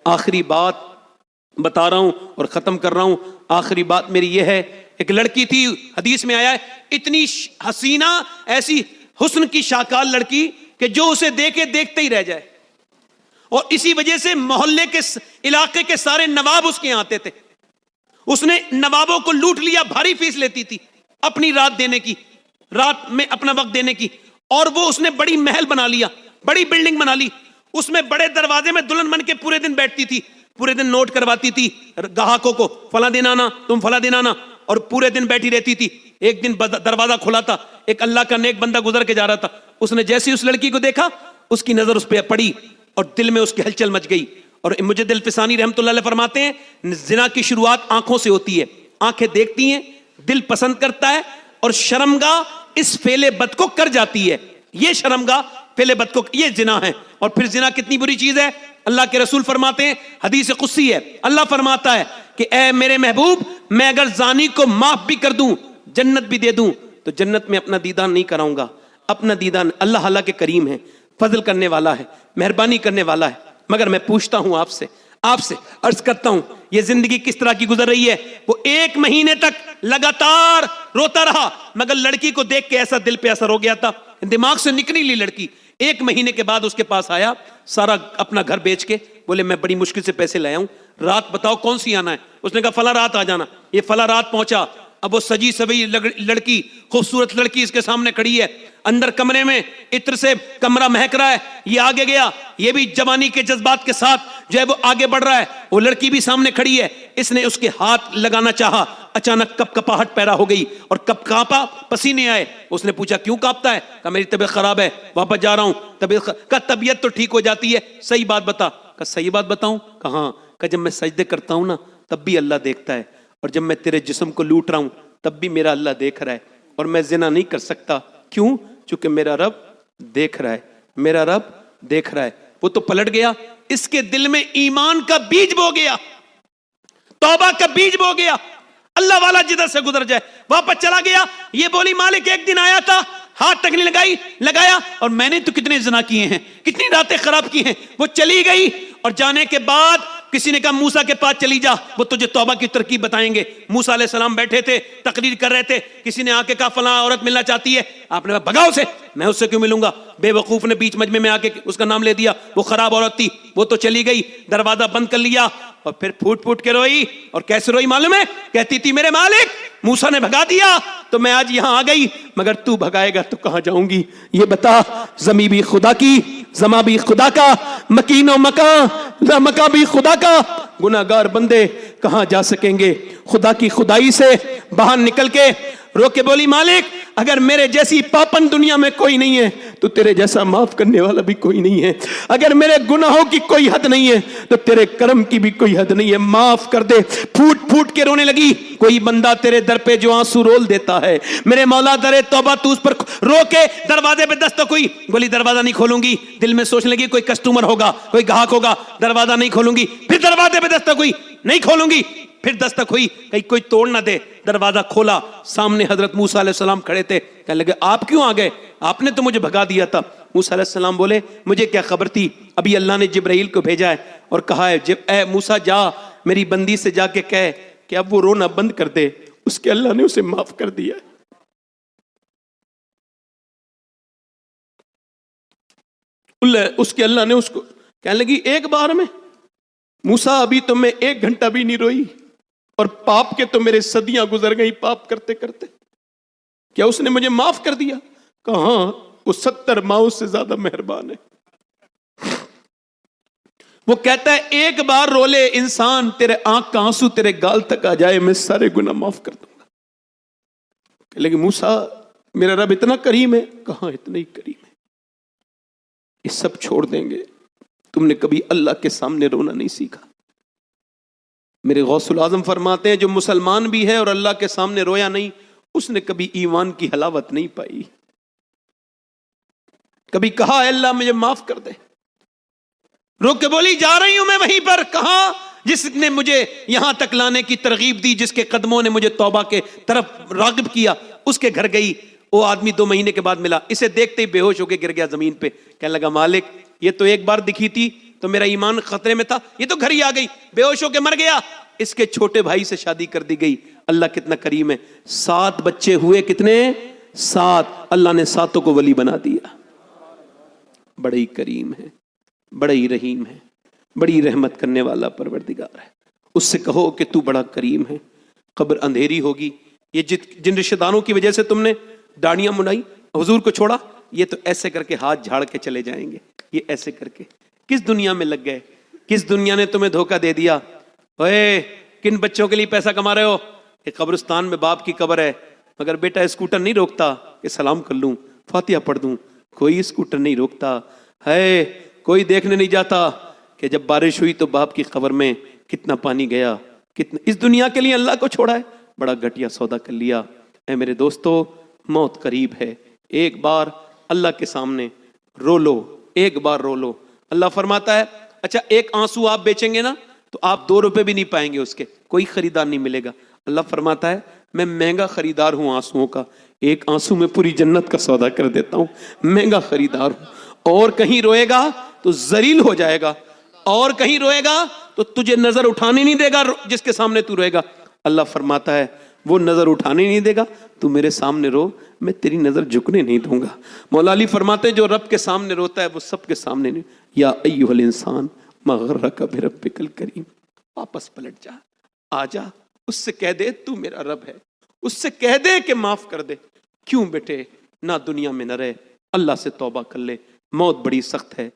آخری بات بتا رہا ہوں اور ختم کر رہا ہوں. آخری بات میری یہ ہے، ایک لڑکی تھی، حدیث میں آیا ہے اتنی حسینہ، ایسی حسن کی شاکال لڑکی کہ جو اسے دیکھے دیکھتے ہی رہ جائے، اور اسی وجہ سے محلے کے علاقے کے سارے نواب اس کے آتے تھے. اس نے نوابوں کو لوٹ لیا، بھاری فیس لیتی تھی اپنی رات دینے کی، رات میں اپنا وقت دینے کی. اور وہ اس نے بڑی محل بنا لیا، بڑی بلڈنگ بنا لی، اس میں بڑے دروازے میں دلہن بن کے پورے دن بیٹھتی تھی، پورے دن نوٹ کرواتی تھی گاہکوں کو، فلاں دن آنا، تم فلاں دن آنا، اور پورے دن بیٹھی رہتی تھی. ایک دن دروازہ کھلا تھا، ایک اللہ کا نیک بندہ گزر کے جا رہا تھا. اس نے جیسی اس لڑکی کو دیکھا، اس کی نظر اس پہ پڑی اور دل میں اس کی ہلچل مچ گئی. اور مجد الفسانی رحمۃ اللہ علیہ فرماتے ہیں زنا کی شروعات آنکھوں سے ہوتی ہے، آنکھیں دیکھتی ہیں، دل پسند کرتا ہے، اور شرمگاہ اس فعل بد کو کر جاتی ہے. یہ شرمگاہ فعل بد کو، یہ زنا ہے. اور پھر زنا کتنی بری چیز ہے، اللہ کے رسول فرماتے ہیں، حدیث قدسی ہے، اللہ فرماتا ہے کہ اے میرے محبوب، میں اگر زانی کو معاف بھی کر دوں، جنت بھی دے دوں، تو جنت میں اپنا دیدان نہیں کراؤں گا. اپنا دیدان، اللہ کے کریم ہے، فضل کرنے والا ہے، مہربانی کرنے والا ہے. مگر میں پوچھتا ہوں آپ سے عرض کرتا ہوں، یہ زندگی کس طرح کی گزر رہی ہے؟ وہ 1 مہینے تک لگاتار روتا رہا، مگر لڑکی کو دیکھ کے ایسا دل پہ اثر ہو گیا تھا، دماغ سے نکلی لی لڑکی. 1 مہینے کے بعد اس کے پاس آیا، سارا اپنا گھر بیچ کے، بولے میں بڑی مشکل سے پیسے لائے ہوں، رات بتاؤ کون سی آنا ہے؟ اس نے کہا فلاں رات آ جانا. یہ فلاں رات پہنچا. اب وہ سجی سوی لڑکی، خوبصورت لڑکی اس کے سامنے کھڑی ہے، اندر کمرے میں عطر سے کمرہ مہک رہا ہے. یہ آگے گیا، یہ بھی جوانی کے جذبات کے ساتھ جو ہے وہ آگے بڑھ رہا ہے. وہ لڑکی بھی سامنے کھڑی ہے. اس نے اس کے ہاتھ لگانا چاہا، اچانک کپ کپاہٹ پیدا ہو گئی اور کپ کانپا، پسینے آئے. اس نے پوچھا کیوں کانپتا ہے؟ کہا میری طبیعت خراب ہے، واپس جا رہا ہوں. طبیعت تو ٹھیک ہو جاتی ہے، صحیح بات بتا. کہا صحیح بات بتاؤں؟ کہا کہ جب میں سجدے کرتا ہوں نا تب بھی اللہ دیکھتا ہے، اور جب میں تیرے جسم کو لوٹ رہا ہوں تب بھی میرا اللہ دیکھ رہا ہے، اور میں زنا نہیں کر سکتا. کیوں؟ چونکہ میرا رب دیکھ رہا ہے، میرا رب دیکھ رہا ہے. وہ تو پلٹ گیا، اس کے دل میں ایمان کا بیج بو گیا، توبہ کا بیج بو گیا. اللہ والا جدھر سے گزر جائے، واپس چلا گیا. یہ بولی مالک ایک دن آیا تھا، ہاتھ تک نہیں لگایا، اور میں نے تو کتنے زنا کیے ہیں، کتنی راتیں خراب کی ہیں. وہ چلی گئی، اور جانے کے بعد کسی نے کہا موسیٰ کے پاس چلی جا، وہ تجھے توبہ کی ترکیب بتائیں گے. موسیٰ علیہ السلام بیٹھے تھے، تقریر کر رہے تھے. کسی نے آ کے کہا فلاں عورت ملنا چاہتی ہے. آپ نے کہا بھگاؤ اسے، میں اس سے کیوں ملوں گا؟ بے وقوف نے بیچ مجمع میں آ کے اس کا نام لے دیا. وہ خراب عورت تھی، وہ تو چلی گئی، دروازہ بند کر لیا، اور پھر پھوٹ پھوٹ کے روئی. اور کیسے روئی معلوم ہے؟ کہتی تھی میرے مالک، موسیٰ نے بھگا دیا تو میں آج یہاں آ گئی، مگر تو بھگائے گا تو کہاں جاؤں گی؟ یہ بتا، زمیں بھی خدا کی، زماں بھی خدا کا، مکین و مکاں بھی خدا کا، گناہگار بندے کہاں جا سکیں گے؟ خدا کی خدائی سے باہر نکل کے رو کے بولی مالک اگر میرے جیسی پاپن دنیا میں کوئی نہیں ہے تو تیرے جیسا معاف کرنے والا بھی کوئی نہیں ہے. اگر میرے گناہوں کی کوئی حد نہیں ہے تو تیرے کرم کی بھی کوئی حد نہیں ہے، معاف کر دے. پھوٹ پھوٹ کے رونے لگی. کوئی بندہ تیرے در پہ جو آنسو رول دیتا ہے میرے مولا در توبہ تو اس پر رو کے دروازے پہ دستک ہوئی. بولی دروازہ نہیں کھولوں گی. دل میں سوچنے لگی کوئی کسٹمر ہوگا، کوئی گاہک ہوگا، دروازہ نہیں کھولوں گی. پھر دروازے پہ دستک ہوئی، نہیں کھولوں گی. پھر دستک ہوئی، کہیں کوئی توڑ نہ دے. دروازہ کھولا، سامنے حضرت موسیٰ علیہ السلام کھڑے تھے. کہنے لگے آپ کیوں آ گئے؟ آپ نے تو مجھے بھگا دیا تھا. موسیٰ علیہ السلام بولے مجھے کیا خبر تھی، ابھی اللہ نے جبرائیل کو بھیجا ہے اور کہا ہے اے موسیٰ جا میری بندی سے جا کے کہے کہ اب وہ رونا بند کر دے. اس کے اللہ نے اسے معاف کر دیا. اس کے اللہ نے اس کو کہنے لگی ایک بار میں موسیٰ ابھی تو میں 1 گھنٹہ بھی نہیں روئی، اور پاپ کے تو میرے صدیاں گزر گئی پاپ کرتے کرتے، کیا اس نے مجھے معاف کر دیا؟ کہاں، وہ 70 ماؤں سے زیادہ مہربان ہے. وہ کہتا ہے ایک بار رو لے انسان، تیرے آنکھ کا آنسو تیرے گال تک آ جائے میں سارے گناہ معاف کر دوں گا. لیکن موسیٰ میرا رب اتنا کریم ہے. کہاں اتنا ہی کریم ہے، یہ سب چھوڑ دیں گے. تم نے کبھی اللہ کے سامنے رونا نہیں سیکھا. میرے غوث العظم فرماتے ہیں جو مسلمان بھی ہے اور اللہ کے سامنے رویا نہیں، اس نے کبھی ایمان کی حلاوت نہیں پائی. کبھی کہا اے اللہ مجھے معاف کر دے. رو کے بولی جا رہی ہوں میں وہیں پر، کہاں جس نے مجھے یہاں تک لانے کی ترغیب دی، جس کے قدموں نے مجھے توبہ کے طرف راغب کیا، اس کے گھر گئی. وہ آدمی 2 مہینے کے بعد ملا، اسے دیکھتے ہی بے ہوش ہو کے گر گیا زمین پہ. کہنے لگا مالک یہ تو ایک بار دکھی تھی، تو میرا ایمان خطرے میں تھا, یہ تو گھر ہی آ گئی, بے ہوش ہو کے مر گیا, اس کے چھوٹے بھائی سے شادی کر دی گئی. اللہ کتنا کریم ہے, 7 بچے ہوئے, کتنے؟ 7. اللہ نے 7 کو ولی بنا دیا. بڑا ہی کریم ہے, بڑا ہی رحیم ہے, بڑی رحمت کرنے والا پروردگار ہے. اس سے کہو کہ تو بڑا کریم ہے. قبر اندھیری ہوگی, یہ جن رشتہ داروں کی وجہ سے تم نے ڈانیاں منائی, حضور کو چھوڑا, یہ تو ایسے کر کے ہاتھ جھاڑ کے چلے جائیں گے. یہ ایسے کر کے کس دنیا میں لگ گئے, کس دنیا نے تمہیں دھوکہ دے دیا؟ اوے کن بچوں کے لیے پیسہ کما رہے ہو؟ کہ قبرستان میں باپ کی قبر ہے, مگر بیٹا اسکوٹر نہیں روکتا کہ سلام کر لوں, فاتحہ پڑھ دوں, کوئی اسکوٹر نہیں روکتا ہے. کوئی دیکھنے نہیں جاتا کہ جب بارش ہوئی تو باپ کی قبر میں کتنا پانی گیا, کتنا. اس دنیا کے لیے اللہ کو چھوڑا ہے, بڑا گھٹیا سودا کر لیا. اے میرے دوستو, موت قریب ہے. ایک بار اللہ کے سامنے رو لو, ایک بار رو لو. اللہ فرماتا ہے اچھا ایک آنسو آپ بیچیں گے نا تو آپ 2 روپے بھی نہیں پائیں گے, اس کے کوئی خریدار نہیں ملے گا. اللہ فرماتا ہے میں مہنگا خریدار ہوں آنسوؤں کا, ایک آنسو میں پوری جنت کا سودا کر دیتا ہوں, مہنگا خریدار ہوں. اور کہیں روئے گا تو ذلیل ہو جائے گا, اور کہیں روئے گا تو تجھے نظر اٹھانے نہیں دے گا جس کے سامنے تو روئے گا. اللہ فرماتا ہے وہ نظر اٹھانے نہیں دے گا, تو میرے سامنے رو, میں تیری نظر جھکنے نہیں دوں گا. مولا علی فرماتے ہیں جو رب کے سامنے روتا ہے وہ سب کے سامنے نہیں. یا ایھا الانسان ما غرک بربک الکریم, واپس پلٹ جا, آ جا, اس سے کہہ دے تو میرا رب ہے, اس سے کہہ دے کہ معاف کر دے. کیوں بیٹے نہ دنیا میں نہ رہے, اللہ سے توبہ کر لے, موت بڑی سخت ہے.